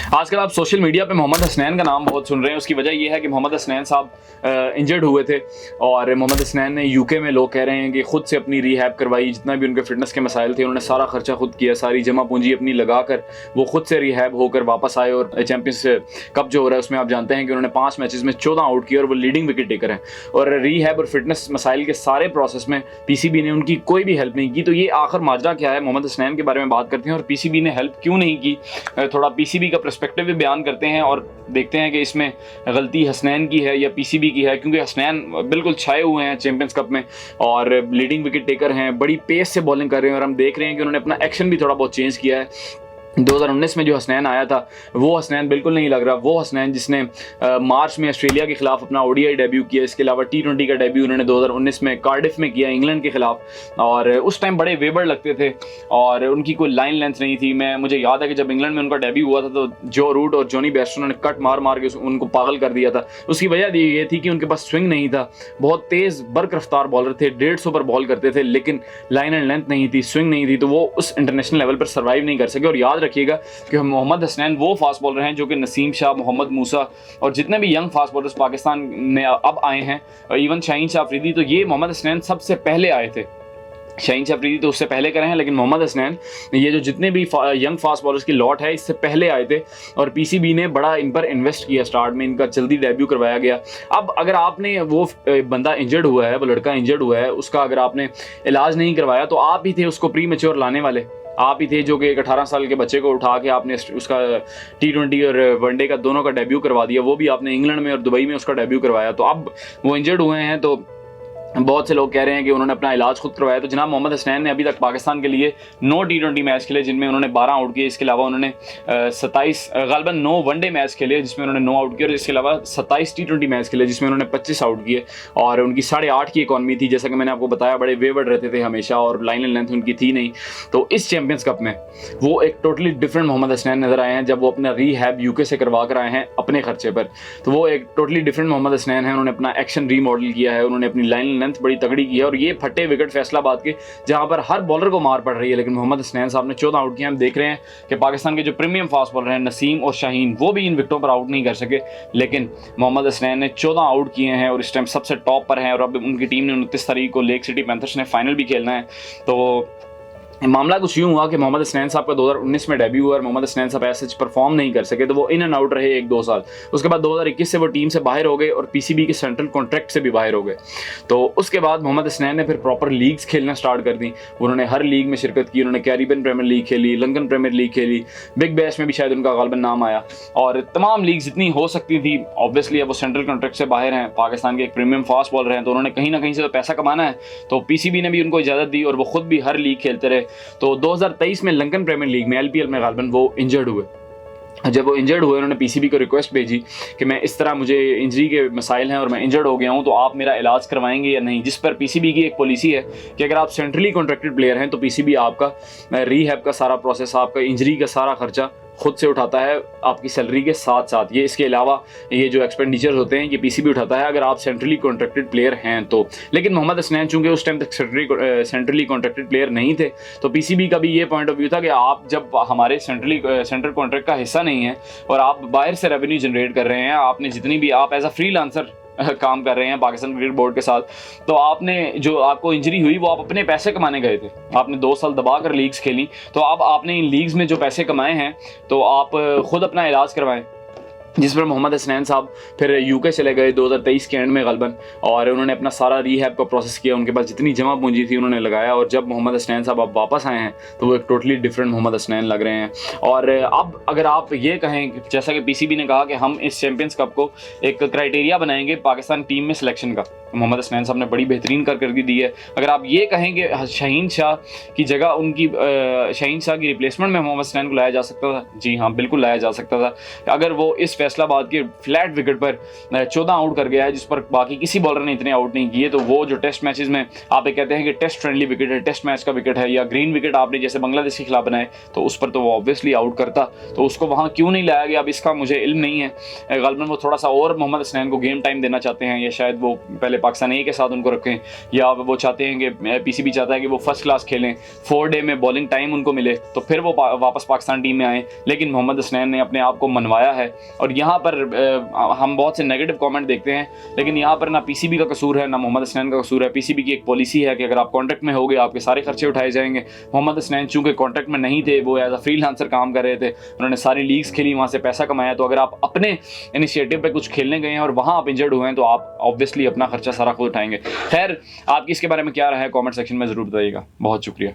आजकल आप social media पे मोहम्मद हसनैन का नाम बहुत सुन रहे हैं। उसकी वजह यह है कि मोहम्मद हसनैन साहब इंजर्ड हुए थे और मोहम्मद हसनैन ने यूके में, लोग कह रहे हैं कि खुद से अपनी रिहैब करवाई। जितना भी उनके फिटनेस के मसाइल थे उन्होंने सारा खर्चा खुद किया, सारी जमा पूंजी अपनी लगाकर वो खुद से रिहैब होकर वापस आए। और चैंपियंस कप जो हो रहा है उसमें आप जानते हैं कि उन्होंने 5 मैचेस में 14 आउट किए और वो लीडिंग विकेट टेकर हैं। और रिहैब और फिटनेस मसाइल के सारे प्रोसेस में पीसीबी ने उनकी कोई भी हेल्प नहीं की। तो ये आखिर माजरा क्या है, मोहम्मद हसनैन के बारे में बात करते हैं और पीसीबी ने हेल्प क्यों नहीं की। थोड़ा पीसीबी का पर्सपेक्टिव भी बयान करते हैं और देखते हैं कि इसमें गलती हसनैन की है या पीसीबी की है, क्योंकि हसनैन बिल्कुल छाए हुए हैं चैंपियंस कप में और लीडिंग विकेट टेकर हैं, बड़ी पेस से बॉलिंग कर रहे हैं। और हम देख रहे हैं कि उन्होंने अपना एक्शन भी थोड़ा बहुत चेंज किया है। 2019 में जो हसनैन आया था वो हसनैन बिल्कुल नहीं लग रहा। वो हसनैन जिसने मार्च में ऑस्ट्रेलिया के खिलाफ अपना ओडीआई डेब्यू किया, इसके अलावा टी20 का डेब्यू उन्होंने 2019 में कार्डिफ में किया इंग्लैंड के खिलाफ। और उस टाइम बड़े वेबर लगते थे और उनकी कोई लाइन लेंथ नहीं थी। मुझे याद है कि जब इंग्लैंड में उनका डेब्यू हुआ था तो जो रूट और जॉनी बेस्टो ने कट मार मार के उनको पागल कर दिया था। उसकी वजह ये थी कि उनके पास स्विंग नहीं था। बहुत तेज़ बर्क रफ्तार बॉलर थे, 150 पर बॉल करते थे, लेकिन लाइन एंड लेंथ नहीं थी, स्विंग नहीं थी, तो वो उस इंटरनेशनल लेवल पर सर्वाइव नहीं कर सके। और याद रखिएगा कि मोहम्मद हसनैन वो फास्ट बॉलर हैं जो कि नसीम शाह, मोहम्मद मूसा और जितने भी यंग फास्ट बॉलर्स पाकिस्तान में अब आए हैं, इवन शाहीन शाह अफरीदी, तो ये मोहम्मद हसनैन सबसे पहले आए थे। शाहीन शाह अफरीदी तो उससे पहले करे हैं, लेकिन मोहम्मद हसनैन ये जो जितने भी यंग फास्ट बॉलर्स की लॉट है इससे पहले आए थे और पीसीबी ने बड़ा इन पर इन्वेस्ट किया। स्टार्ट में इनका जल्दी डेब्यू करवाया गया। अब अगर आपने वो बंदा इंजर्ड हुआ है, वो लड़का इंजर्ड हुआ है, उसका अगर आपने इलाज नहीं करवाया तो आप ही थे उसको प्री मैच्योर लाने वाले। आप ही थे जो कि एक 18 साल के बच्चे को उठा के आपने उसका टी20 और वनडे का दोनों का डेब्यू करवा दिया। वो भी आपने इंग्लैंड में और दुबई में उसका डेब्यू करवाया। तो अब वो इंजर्ड हुए हैं तो बहुत से लोग कह रहे हैं कि उन्होंने अपना इलाज खुद करवाया। तो जनाब मोहम्मद हसनैन ने अभी तक पाकिस्तान के लिए 9 टी20 मैच खेले जिनमें उन्होंने 12 आउट किए। इसके अलावा उन्होंने 27 गालिबन 9 वनडे मैच खेले जिसमें उन्होंने 9 आउट किए और इसके अलावा 27 टी20 मैच खेले जिसमें उन्होंने 25 आउट किए। और उनकी 8.5 की इकॉनमी थी, जैसा कि मैंने आपको बताया, बड़े वेवर्ड रहते थे हमेशा और लाइन एंड लेंथ उनकी थी नहीं। तो इस चैंपियंस कप में वो एक टोटली डिफरेंट मोहम्मद हसनैन नजर आए हैं जब वो अपना रीहैब यूके से करवा कर आए हैं अपने खर्चे पर। तो वो एक टोटली डिफरेंट मोहम्मद हसनैन है। उन्होंने अपना एक्शन रीमॉडल किया है, उन्होंने अपनी लाइन एंड लेंथ बड़ी तगड़ी की है और ये फटे विकेट फैसलाबाद के जहां पर हर बॉलर को मार पड़ रही है, लेकिन मोहम्मद हसनैन साहब ने 14 आउट किए। हम देख रहे हैं कि पाकिस्तान के जो प्रीमियम फास्ट बॉलर हैं नसीम और शाहीन, वो भी इन विकेटों पर आउट नहीं कर सके, लेकिन मोहम्मद हसनैन ने 14 आउट किए हैं और इस टाइम सबसे टॉप पर हैं। और अब उनकी टीम ने 29 तारीख को लेक सिटी पैंथर्स ने फाइनल भी खेलना है। तो मामला कुछ यूँ हुआ कि मोहम्मद हसनैन साहब का 2019 में डेब्यू हुआ और मोहम्मद हसनैन साहब ऐसे परफॉर्म नहीं कर सके, तो वो इन एंड आउट रहे 1-2 साल। उसके बाद 2021 से वो टीम से बाहर हो गए और पीसीबी के सेंट्रल कॉन्ट्रैक्ट से भी बाहर हो गए। तो उसके बाद मोहम्मद हसनैन ने फिर प्रॉपर लीग्स खेलना स्टार्ट कर दी। उन्होंने हर लीग में शिरकत की। उन्होंने कैरिबियन प्रीमियर लीग खेली, लंदन प्रीमियर लीग खेली, बिग बैश में भी शायद उनका गालिबन नाम आया और तमाम लीग जितनी हो सकती थी। ऑब्वियसली अब वो सेंट्रल कॉन्ट्रैक्ट से बाहर हैं, पाकिस्तान के एक प्रीमियम फास्ट बॉलर हैं, तो उन्होंने कहीं ना कहीं से तो पैसा कमाना है। तो पीसीबी ने भी उनको इजाज़त दी और वो खुद भी हर लीग खेलते रहे। तो 2023 में लंदन प्रीमियर लीग में एलपीएल में गालिबन वो इंजर्ड हुए। जब वो इंजर्ड हुए उन्होंने पीसीबी को रिक्वेस्ट भेजी कि मैं इस तरह, मुझे इंजरी के मसाइल हैं और मैं इंजर्ड हो गया हूं, तो आप मेरा इलाज करवाएंगे या नहीं। जिस पर पीसीबी की एक पॉलिसी है कि अगर आप सेंट्रली कॉन्ट्रैक्टेड प्लेयर हैं तो पीसीबी आपका रीहैब का सारा प्रोसेस, आपका इंजरी का सारा खर्चा खुद से उठाता है आपकी सैलरी के साथ साथ। ये इसके अलावा ये जो एक्सपेंडिचर होते हैं ये पीसीबी उठाता है अगर आप सेंट्रली कॉन्ट्रैक्टेड प्लेयर हैं तो। लेकिन मोहम्मद हसनैन चूंकि उस टाइम तक सेंट्रली कॉन्ट्रैक्टेड प्लेयर नहीं थे, तो पीसीबी का भी ये पॉइंट ऑफ व्यू था कि आप जब हमारे सेंट्रल कॉन्ट्रैक्ट का हिस्सा नहीं है और आप बाहर से रेवेन्यू जनरेट कर रहे हैं, आपने जितनी भी, आप एज अ फ्रीलांसर काम कर रहे हैं पाकिस्तान क्रिकेट बोर्ड के साथ, तो आपने जो आपको इंजरी हुई वो आप अपने पैसे कमाने गए थे। आपने 2 साल दबा कर लीग्स खेली, तो अब आपने इन लीग्स में जो पैसे कमाए हैं तो आप खुद अपना इलाज करवाएं। जिस पर मोहम्मद हसनैन साहब फिर यूके चले गए 2023 के एंड में गालिबन और उन्होंने अपना सारा रीहैब का प्रोसेस किया। उनके पास जितनी जमा पूंजी थी उन्होंने लगाया और जब मोहम्मद हसनैन साहब अब वापस आए हैं तो वो एक टोटली डिफरेंट मोहम्मद हसनैन लग रहे हैं। और अब अगर आप ये कहें, जैसा कि पीसीबी ने कहा कि हम इस चैंपियंस कप को एक क्राइटेरिया बनाएंगे पाकिस्तान टीम में सिलेक्शन का, मोहम्मद हसनैन साहब ने बड़ी बेहतरीन कारकर्दगी दी है। अगर आप ये कहें कि शाहीन शाह की जगह उनकी शाहीन शाह की रिप्लेसमेंट में मोहम्मद हसनैन को लाया जा सकता था, जी हाँ बिल्कुल लाया जा सकता था। अगर वो इस फैसलाबाद के फ्लैट विकेट पर 14 आउट कर गया है जिस पर बाकी किसी बॉलर ने इतने आउट नहीं किए, तो वो जो टेस्ट मैचेस में आप कहते हैं कि टेस्ट फ्रेंडली विकेट है, टेस्ट मैच का विकेट है, या ग्रीन विकेट आपने जैसे बांग्लादेश के खिलाफ बनाए, तो उस पर तो वो ऑब्वियसली आउट करता। तो उसको वहाँ क्यों नहीं लाया गया अब इसका मुझे इल्म नहीं है। गालिबन वो थोड़ा सा और मोहम्मद हसनैन को गेम टाइम देना चाहते हैं या शायद वो पहले पाकिस्तान ए के साथ उनको रखें, या वो चाहते हैं कि पीसीबी चाहता है कि वो फर्स्ट क्लास खेलें, 4 डे में बॉलिंग टाइम उनको मिले तो फिर वो वापस पाकिस्तान टीम में आए। लेकिन मोहम्मद हसनैन ने अपने आप को मनवाया है। और यहाँ पर हम बहुत से नेगेटिव कमेंट देखते हैं, लेकिन यहाँ पर ना पीसीबी का कसूर है ना मोहम्मद हसनैन का कसूर है। पीसीबी की एक पॉलिसी है कि अगर आप कॉन्ट्रैक्ट में होगे आपके सारे खर्चे उठाए जाएंगे। मोहम्मद हसनैन चूंकि कॉन्ट्रैक्ट में नहीं थे, वो एज अ फ्रीलांसर काम कर रहे थे, उन्होंने सारी लीग्स खेली, वहाँ से पैसा कमाया। तो अगर आप अपने इनिशिएटिव पे कुछ खेलने गए हैं और वहाँ आप इंजर्ड हुए हैं तो आप ऑब्वियसली अपना खर्चा सारा खुद उठाएंगे। खैर, आपकी इसके बारे में क्या राय है कमेंट सेक्शन में ज़रूर बताइएगा। बहुत शुक्रिया।